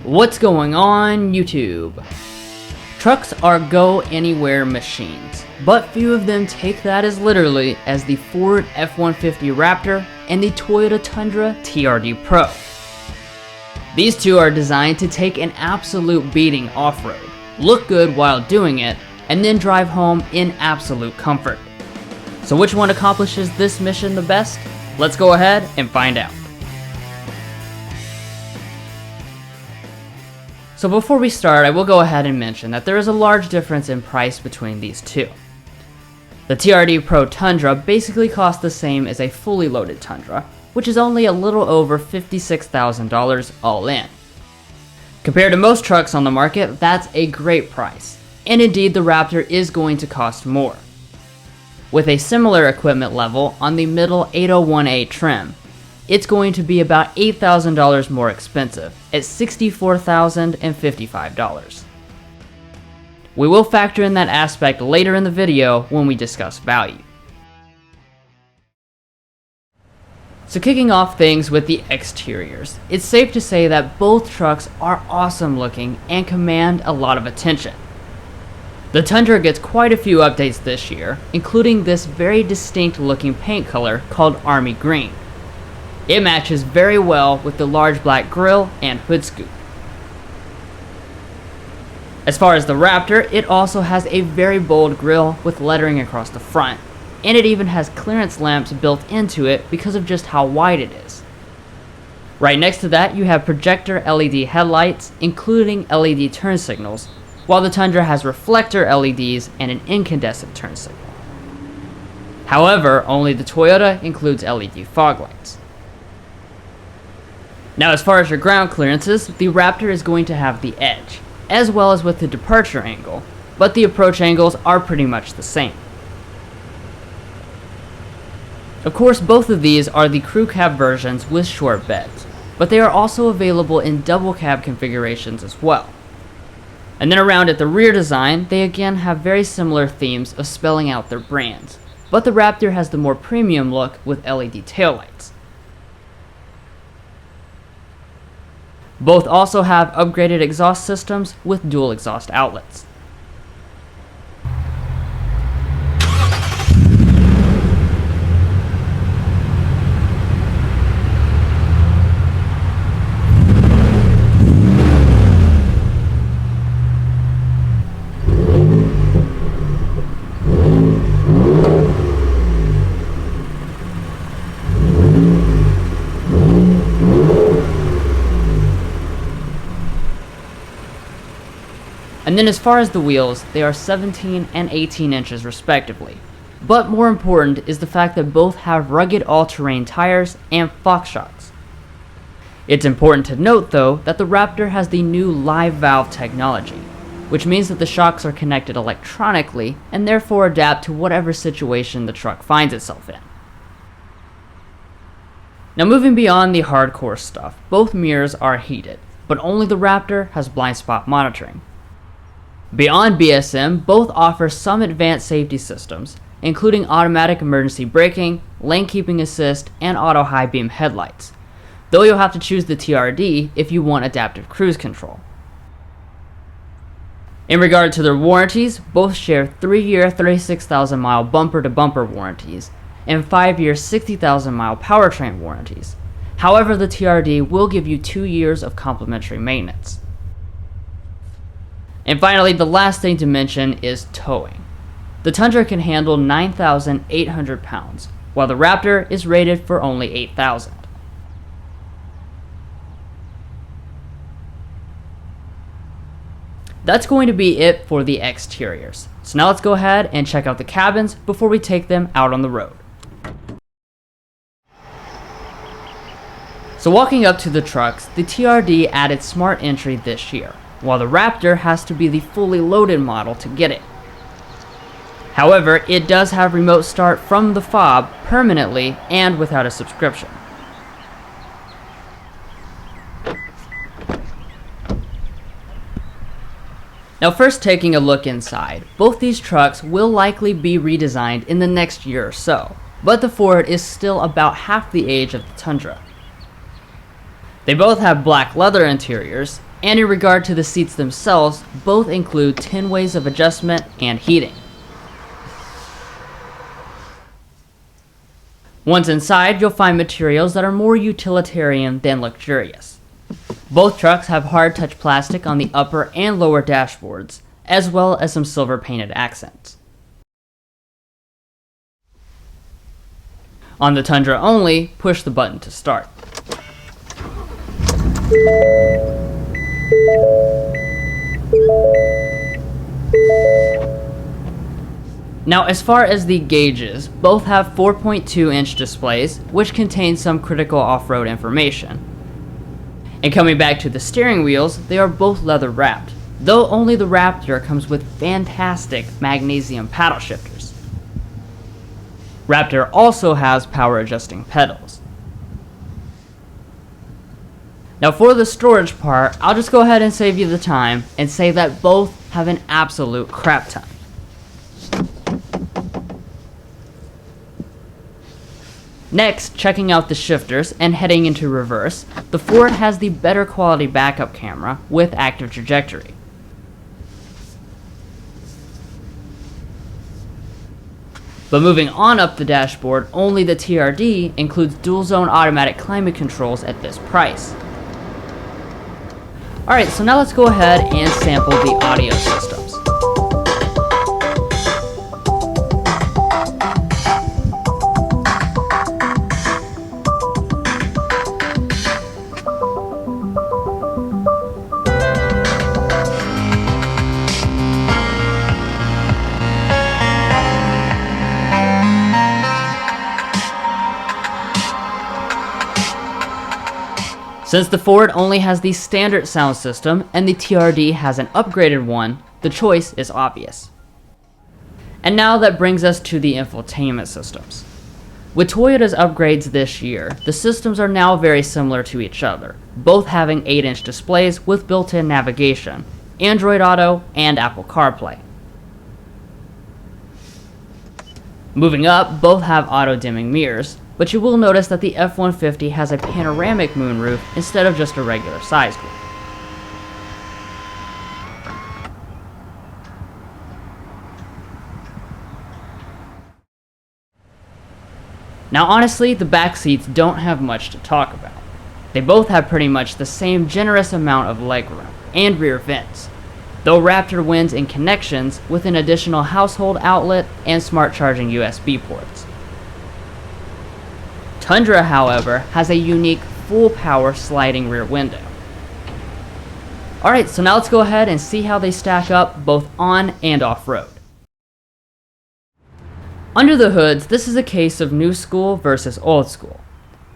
What's going on, YouTube? Trucks are go-anywhere machines, but few of them take that as literally as the Ford F-150 Raptor and the Toyota Tundra TRD Pro. These two are designed to take an absolute beating off-road, look good while doing it, and then drive home in absolute comfort. So which one accomplishes this mission the best? Let's go ahead and find out. So before we start, I will go ahead and mention that there is a large difference in price between these two. The TRD Pro Tundra basically costs the same as a fully loaded Tundra, which is only a little over $56,000 all in. Compared to most trucks on the market, that's a great price, and indeed the Raptor is going to cost more. With a similar equipment level on the middle 801A trim, it's going to be about $8,000 more expensive at $64,055. We will factor in that aspect later in the video when we discuss value. So kicking off things with the exteriors, it's safe to say that both trucks are awesome looking and command a lot of attention. The Tundra gets quite a few updates this year, including this very distinct looking paint color called Army Green. It matches very well with the large black grille and hood scoop. As far as the Raptor, it also has a very bold grille with lettering across the front, and it even has clearance lamps built into it because of just how wide it is. Right next to that, you have projector LED headlights, including LED turn signals, while the Tundra has reflector LEDs and an incandescent turn signal. However, only the Toyota includes LED fog lights. Now, as far as your ground clearances, the Raptor is going to have the edge, as well as with the departure angle, but the approach angles are pretty much the same. Of course, both of these are the crew cab versions with short beds, but they are also available in double cab configurations as well. And then around at the rear design, they again have very similar themes of spelling out their brands, but the Raptor has the more premium look with LED taillights. Both also have upgraded exhaust systems with dual exhaust outlets. And then as far as the wheels, they are 17 and 18 inches respectively. But more important is the fact that both have rugged all-terrain tires and Fox shocks. It's important to note though that the Raptor has the new live valve technology, which means that the shocks are connected electronically and therefore adapt to whatever situation the truck finds itself in. Now moving beyond the hardcore stuff, both mirrors are heated, but only the Raptor has blind spot monitoring. Beyond BSM, both offer some advanced safety systems, including automatic emergency braking, lane keeping assist, and auto high beam headlights, though you'll have to choose the TRD if you want adaptive cruise control. In regard to their warranties, both share 3-year 36,000 mile bumper-to-bumper warranties and 5-year 60,000 mile powertrain warranties. However, the TRD will give you 2 years of complimentary maintenance. And finally, the last thing to mention is towing. The Tundra can handle 9,800 pounds, while the Raptor is rated for only 8,000. That's going to be it for the exteriors. So now let's go ahead and check out the cabins before we take them out on the road. So walking up to the trucks, the TRD added Smart Entry this year, while the Raptor has to be the fully loaded model to get it. However, it does have remote start from the fob permanently and without a subscription. Now first taking a look inside, both these trucks will likely be redesigned in the next year or so, but the Ford is still about half the age of the Tundra. They both have black leather interiors, And in regard to the seats themselves, both include 10 ways of adjustment and heating. Once inside, you'll find materials that are more utilitarian than luxurious. Both trucks have hard touch plastic on the upper and lower dashboards, as well as some silver painted accents. On the Tundra only, push the button to start. Now, as far as the gauges, both have 4.2-inch displays, which contain some critical off-road information. And coming back to the steering wheels, they are both leather wrapped, though only the Raptor comes with fantastic magnesium paddle shifters. Raptor also has power adjusting pedals. Now for the storage part, I'll just go ahead and save you the time and say that both have an absolute crap ton. Next, checking out the shifters and heading into reverse, the Ford has the better quality backup camera with active trajectory. But moving on up the dashboard, only the TRD includes dual zone automatic climate controls at this price. Alright, so now let's go ahead and sample the audio systems. Since the Ford only has the standard sound system and the TRD has an upgraded one, the choice is obvious. And now that brings us to the infotainment systems. With Toyota's upgrades this year, the systems are now very similar to each other, both having 8-inch displays with built-in navigation, Android Auto, and Apple CarPlay. Moving up, both have auto-dimming mirrors, but you will notice that the F-150 has a panoramic moonroof instead of just a regular sized one. Now honestly, the back seats don't have much to talk about. They both have pretty much the same generous amount of legroom and rear vents, though Raptor wins in connections with an additional household outlet and smart charging USB ports. Tundra, however, has a unique full power sliding rear window. Alright, so now let's go ahead and see how they stack up both on and off-road. Under the hoods, this is a case of new school versus old school.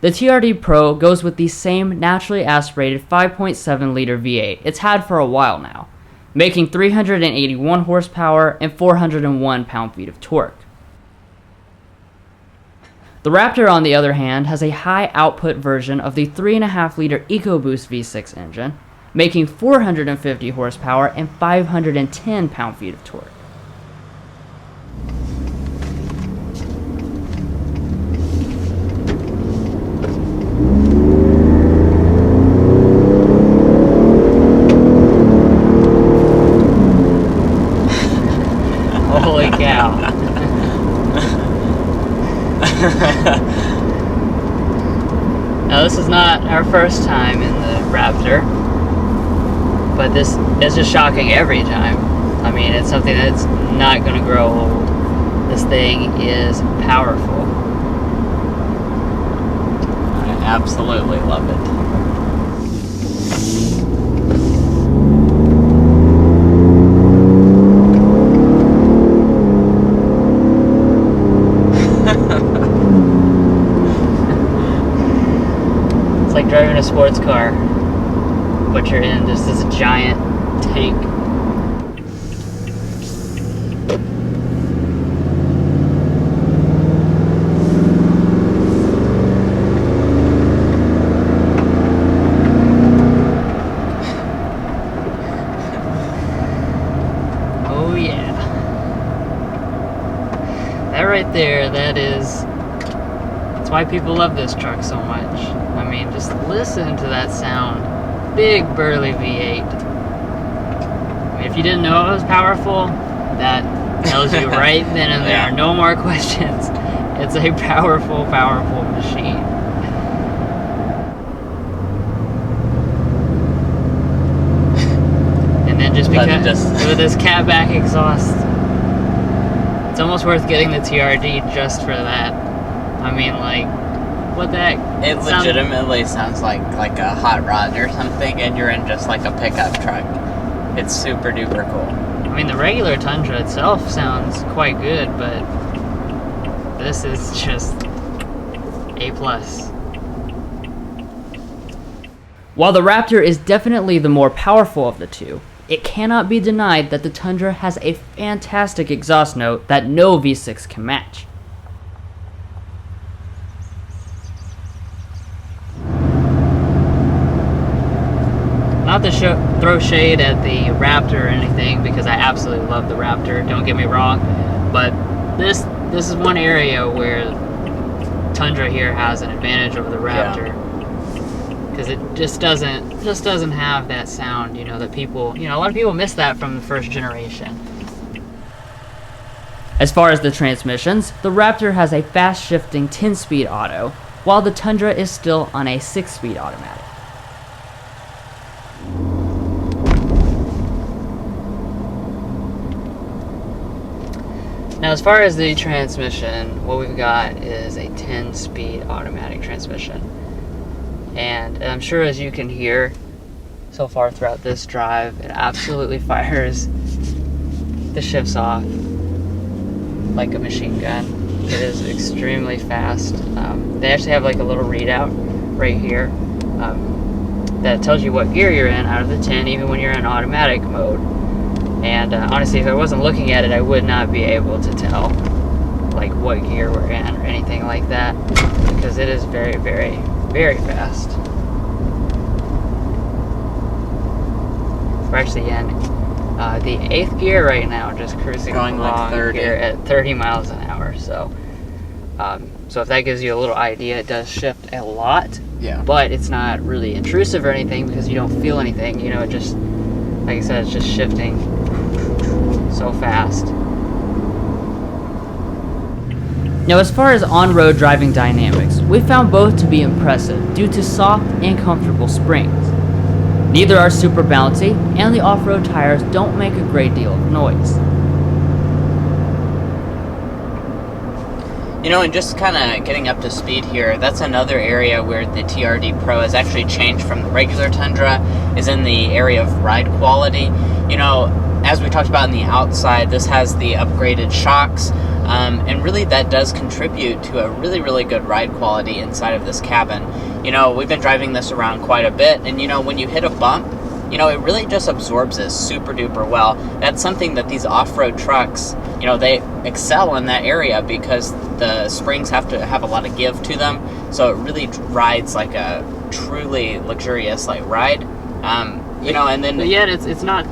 The TRD Pro goes with the same naturally aspirated 5.7 liter V8 it's had for a while now, making 381 horsepower and 401 pound-feet of torque. The Raptor, on the other hand, has a high output version of the 3.5 liter EcoBoost V6 engine, making 450 horsepower and 510 pound-feet of torque. Holy cow. Now this is not our first time in the Raptor, but this is just shocking every time. I mean, it's something that's not going to grow old. This thing is powerful. I absolutely love it. It's like driving a sports car, but you're in just this giant tank. Oh yeah. That right there, that's why people love this truck so much. I mean, just listen to that sound. big burly V8. I mean, if you didn't know it was powerful, that tells you right then and there. Yeah. No more questions. It's a powerful, powerful machine. And then just because with this catback exhaust, it's almost worth getting the TRD just for that. I mean, like, what the heck? It legitimately sounds like a hot rod or something, and you're in just like a pickup truck. It's super duper cool. I mean, the regular Tundra itself sounds quite good, but this is just A+. While the Raptor is definitely the more powerful of the two, it cannot be denied that the Tundra has a fantastic exhaust note that no V6 can match. Not to throw shade at the Raptor or anything, because I absolutely love the Raptor, don't get me wrong, but this is one area where Tundra here has an advantage over the Raptor, because it just doesn't have that sound, you know, that people, you know, a lot of people miss that from the first generation. As far as the transmissions, the Raptor has a fast shifting 10-speed auto, while the Tundra is still on a 6-speed automatic. Now, as far as the transmission, what we've got is a 10-speed automatic transmission. And I'm sure, as you can hear so far throughout this drive, it absolutely fires the shifts off like a machine gun. It is extremely fast. They actually have like a little readout right here that tells you what gear you're in out of the 10, even when you're in automatic mode. And honestly, if I wasn't looking at it, I would not be able to tell like what gear we're in or anything like that, because it is very, very, very fast. We're actually in the 8th gear right now, just cruising going along like 30. here at 30 miles an hour. So, so if that gives you a little idea, it does shift a lot. Yeah. But it's not really intrusive or anything, because you don't feel anything. You know, it just, like I said, it's just shifting so fast. Now, as far as on-road driving dynamics, we found both to be impressive due to soft and comfortable springs. Neither are super bouncy, and the off-road tires don't make a great deal of noise. You know, and just kind of getting up to speed here, that's another area where the TRD Pro has actually changed from the regular Tundra, is in the area of ride quality. You know, as we talked about in the outside, this has the upgraded shocks, and really that does contribute to a really, really good ride quality inside of this cabin. You know, we've been driving this around quite a bit, and you know, when you hit a bump, you know, it really just absorbs it super duper well. That's something that these off-road trucks, you know, they excel in that area because the springs have to have a lot of give to them, so it really rides like a truly luxurious like ride. You know, and then but yet it's not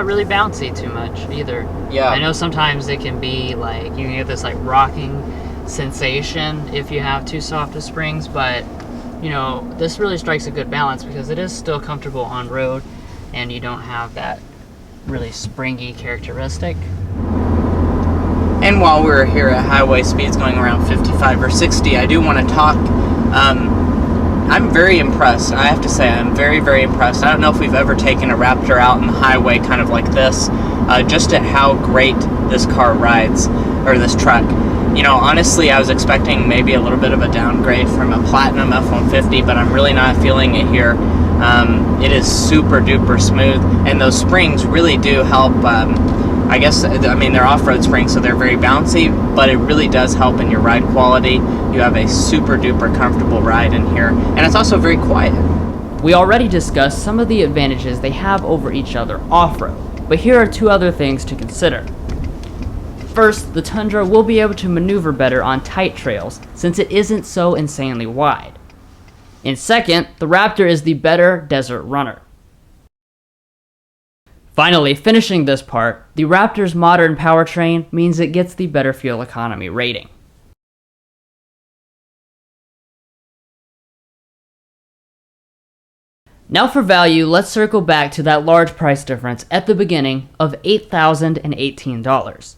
really bouncy too much either. Yeah. I know sometimes it can be like, you can get this like rocking sensation if you have too soft of springs, but you know, this really strikes a good balance because it is still comfortable on road and you don't have that really springy characteristic. And while we're here at highway speeds going around 55 or 60, I do want to talk. I'm very impressed. I have to say, I'm very, very impressed. I don't know if we've ever taken a Raptor out on the highway kind of like this, just at how great this car rides, or this truck. You know, honestly, I was expecting maybe a little bit of a downgrade from a Platinum F-150, but I'm really not feeling it here. It is super duper smooth, and those springs really do help. I guess, I mean, they're off-road springs, so they're very bouncy, but it really does help in your ride quality. You have a super duper comfortable ride in here, and it's also very quiet. We already discussed some of the advantages they have over each other off-road, but here are two other things to consider. First, the Tundra will be able to maneuver better on tight trails since it isn't so insanely wide. And second, the Raptor is the better desert runner. Finally, finishing this part, the Raptor's modern powertrain means it gets the better fuel economy rating. Now for value, let's circle back to that large price difference at the beginning of $8,018.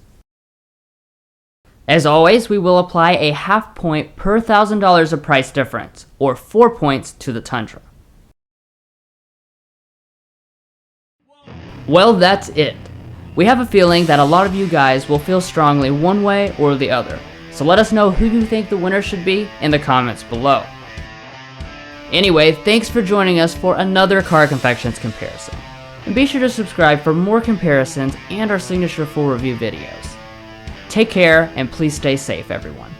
As always, we will apply a half point per $1,000 of price difference, or 4 points to the Tundra. Well, that's it. We have a feeling that a lot of you guys will feel strongly one way or the other, so let us know who you think the winner should be in the comments below. Anyway, thanks for joining us for another Car Confections comparison, and be sure to subscribe for more comparisons and our signature full review videos. Take care, and please stay safe, everyone.